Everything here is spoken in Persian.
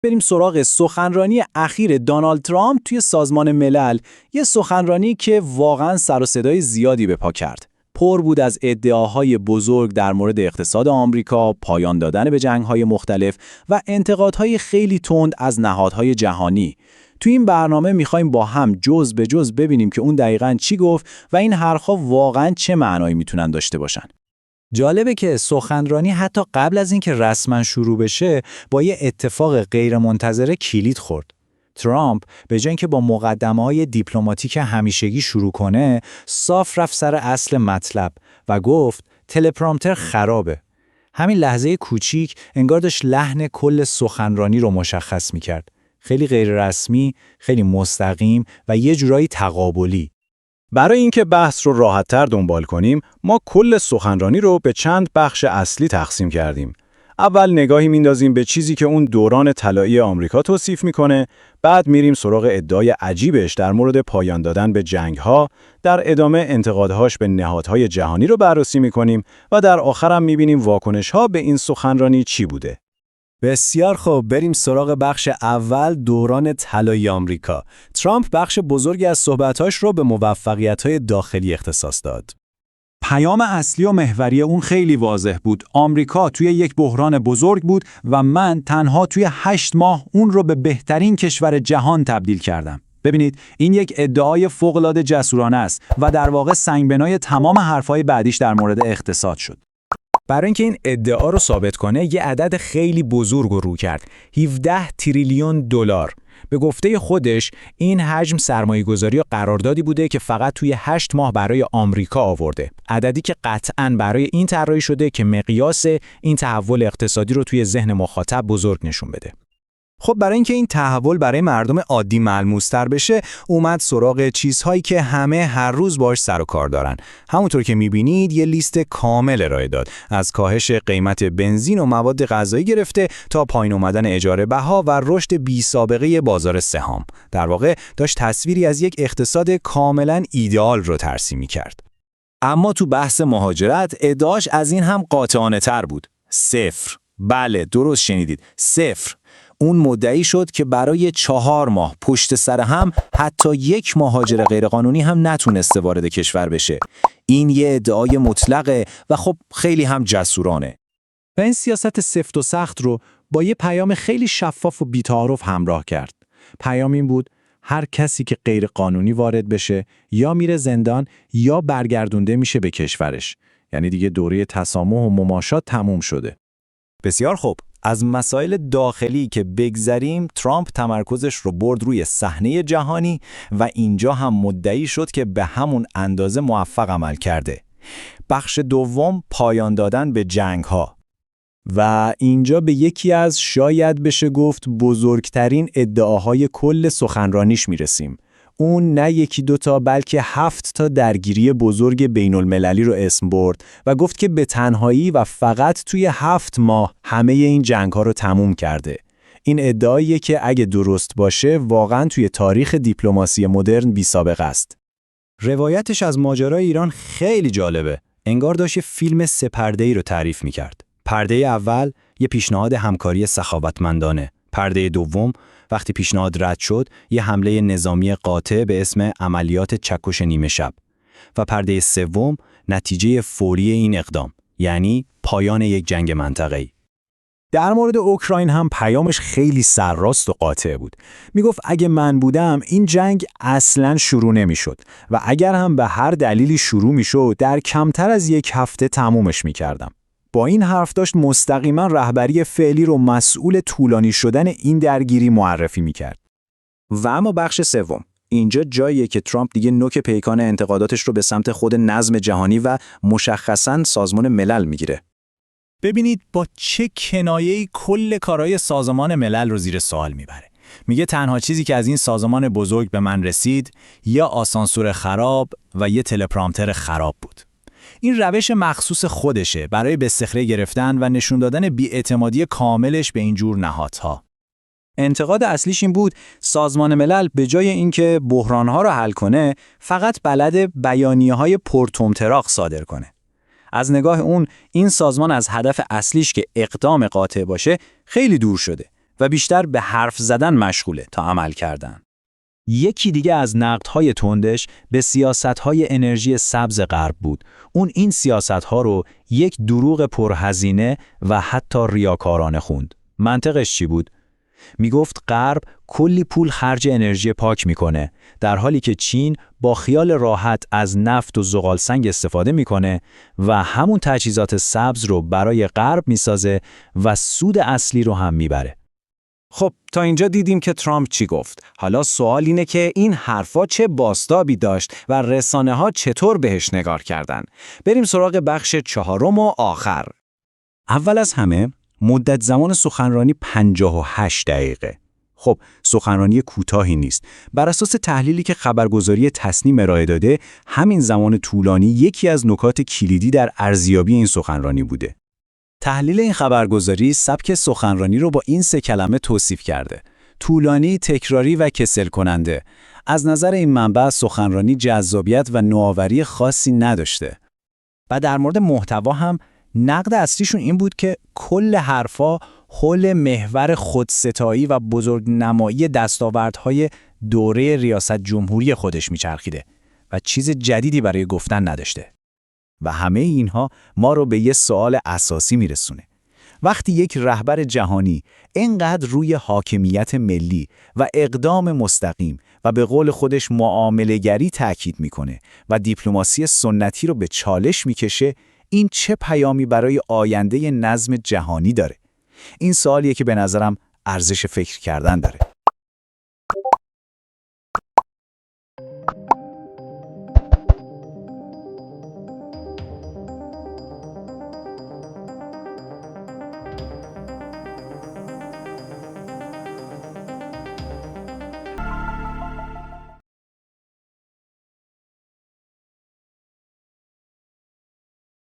بریم سراغ سخنرانی اخیر دونالد ترامپ توی سازمان ملل، یه سخنرانی که واقعاً سر و صدای زیادی به پا کرد. پر بود از ادعاهای بزرگ در مورد اقتصاد آمریکا، پایان دادن به جنگ‌های مختلف و انتقادهای خیلی تند از نهادهای جهانی. تو این برنامه می‌خوایم با هم جز به جز ببینیم که اون دقیقاً چی گفت و این حرف‌ها واقعاً چه معنایی میتونن داشته باشن. جالبه که سخنرانی حتی قبل از اینکه رسما شروع بشه با یه اتفاق غیرمنتظره کلید خورد. ترامپ به جای اینکه با مقدمه‌های دیپلماتیک همیشگی شروع کنه، صاف رفت سر اصل مطلب و گفت تلپرامپتر خرابه. همین لحظه کوچیک انگار داشت لحن کل سخنرانی رو مشخص می‌کرد. خیلی غیر رسمی، خیلی مستقیم و یه جورایی تقابلی. برای اینکه بحث رو راحت‌تر دنبال کنیم، ما کل سخنرانی رو به چند بخش اصلی تقسیم کردیم. اول نگاهی میندازیم به چیزی که اون دوران طلایی آمریکا توصیف میکنه، بعد میریم سراغ ادعای عجیبش در مورد پایان دادن به جنگ‌ها، در ادامه انتقادهاش به نهادهای جهانی رو بررسی میکنیم و در آخر هم میبینیم واکنش‌ها به این سخنرانی چی بوده. بسیار خوب، بریم سراغ بخش اول، دوران طلایی آمریکا. ترامپ بخش بزرگی از صحبتاش رو به موفقیت‌های داخلی اختصاص داد. پیام اصلی و محوری اون خیلی واضح بود. آمریکا توی یک بحران بزرگ بود و من تنها توی 8 ماه اون رو به بهترین کشور جهان تبدیل کردم. ببینید، این یک ادعای فوق‌العاده جسورانه است و در واقع سنگبنای تمام حرف‌های بعدیش در مورد اقتصاد شد. برای اینکه این ادعا رو ثابت کنه، یه عدد خیلی بزرگ رو کرد. 17 تریلیون دلار. به گفته خودش این حجم سرمایه‌گذاری و قراردادی بوده که فقط توی 8 ماه برای آمریکا آورده. عددی که قطعاً برای این طراحی شده که مقیاس این تحول اقتصادی رو توی ذهن مخاطب بزرگ نشون بده. خب برای اینکه این تحول برای مردم عادی ملموس‌تر بشه، اومد سراغ چیزهایی که همه هر روز باهاش سر و کار دارن. همونطور که می‌بینید یه لیست کامل ارائه داد، از کاهش قیمت بنزین و مواد غذایی گرفته تا پایین اومدن اجاره بها و رشد بی‌سابقه بازار سهام. در واقع داشت تصویری از یک اقتصاد کاملاً ایدئال رو ترسیم می‌کرد. اما تو بحث مهاجرت ادعاش از این هم قاطعانه‌تر بود. صفر. بله، درست شنیدید. صفر. اون مدعی شد که برای 4 ماه پشت سر هم حتی یک مهاجر غیرقانونی هم نتونسته وارد کشور بشه. این یه ادعای مطلقه و خب خیلی هم جسورانه. و این سیاست سفت و سخت رو با یه پیام خیلی شفاف و بی‌تعارف همراه کرد. پیام این بود: هر کسی که غیرقانونی وارد بشه یا میره زندان یا برگردونده میشه به کشورش. یعنی دیگه دوره تسامح و مماشات تموم شده. بسیار خوب. از مسائل داخلی که بگذریم، ترامپ تمرکزش رو برد روی صحنه جهانی و اینجا هم مدعی شد که به همون اندازه موفق عمل کرده. بخش دوم، پایان دادن به جنگ‌ها. و اینجا به یکی از شاید بشه گفت بزرگترین ادعاهای کل سخنرانیش میرسیم. اون نه یکی دوتا بلکه 7 تا درگیری بزرگ بین المللی رو اسم برد و گفت که به تنهایی و فقط توی 7 ماه همه این جنگ‌ها رو تموم کرده. این ادعاییه که اگه درست باشه واقعاً توی تاریخ دیپلماسی مدرن بی‌سابقه است. روایتش از ماجرای ایران خیلی جالبه. انگار داشت یه فیلم 3 پرده‌ای رو تعریف می‌کرد. پرده اول یه پیشنهاد همکاری سخاوتمندانه. پرده دوم وقتی پیشنهاد رد شد، یه حمله نظامی قاطع به اسم عملیات چکش نیمه شب. و پرده سوم نتیجه فوری این اقدام، یعنی پایان یک جنگ منطقه‌ای. در مورد اوکراین هم پیامش خیلی سرراست و قاطع بود. میگفت اگه من بودم این جنگ اصلاً شروع نمیشد و اگر هم به هر دلیلی شروع میشد در کمتر از 1 هفته تمومش میکردم. با این حرف داشت مستقیما رهبری فعلی رو مسئول طولانی شدن این درگیری معرفی میکرد. و اما بخش سوم، اینجا جاییه که ترامپ دیگه نوک پیکان انتقاداتش رو به سمت خود نظم جهانی و مشخصاً سازمان ملل میگیره. ببینید با چه کنایه‌ای کل کارهای سازمان ملل رو زیر سوال میبره. میگه تنها چیزی که از این سازمان بزرگ به من رسید یا آسانسور خراب و یه تلپرامپتر خراب بود. این روش مخصوص خودشه برای به استخره گرفتن و نشون دادن بی‌اعتمادی کاملش به این جور نهادها. انتقاد اصلیش این بود سازمان ملل به جای اینکه بحرانها رو حل کنه، فقط بلد بیانیه‌های پرطمطراق صادر کنه. از نگاه اون این سازمان از هدف اصلیش که اقدام قاطع باشه خیلی دور شده و بیشتر به حرف زدن مشغوله تا عمل کردن. یکی دیگه از نقدهای تندش به سیاست‌های انرژی سبز غرب بود. اون این سیاست‌ها رو یک دروغ پرهزینه و حتی ریاکارانه خوند. منطقش چی بود؟ میگفت غرب کلی پول خرج انرژی پاک میکنه، در حالی که چین با خیال راحت از نفت و زغالسنگ استفاده میکنه و همون تجهیزات سبز رو برای غرب میسازه و سود اصلی رو هم میبره. خب تا اینجا دیدیم که ترامپ چی گفت. حالا سوال اینه که این حرفا چه بازتابی داشت و رسانه‌ها چطور بهش نگار کردن. بریم سراغ بخش 4 و آخر. اول از همه مدت زمان سخنرانی 58 دقیقه. خب سخنرانی کوتاهی نیست. بر اساس تحلیلی که خبرگزاری تصنیم ارائه داده، همین زمان طولانی یکی از نکات کلیدی در ارزیابی این سخنرانی بوده. تحلیل این خبرگزاری سبک سخنرانی رو با این 3 کلمه توصیف کرده: طولانی، تکراری و کسل کننده. از نظر این منبع سخنرانی جذابیت و نوآوری خاصی نداشته. و در مورد محتوا هم نقد اصلیشون این بود که کل حرفا حول محور خودستایی و بزرگنمایی دستاوردهای دوره ریاست جمهوری خودش میچرخیده و چیز جدیدی برای گفتن نداشته. و همه اینها ما رو به یه سوال اساسی میرسونه. وقتی یک رهبر جهانی اینقدر روی حاکمیت ملی و اقدام مستقیم و به قول خودش معامله‌گری تأکید میکنه و دیپلماسی سنتی رو به چالش میکشه، این چه پیامی برای آینده نظم جهانی داره؟ این سوالیه که به نظرم ارزش فکر کردن داره.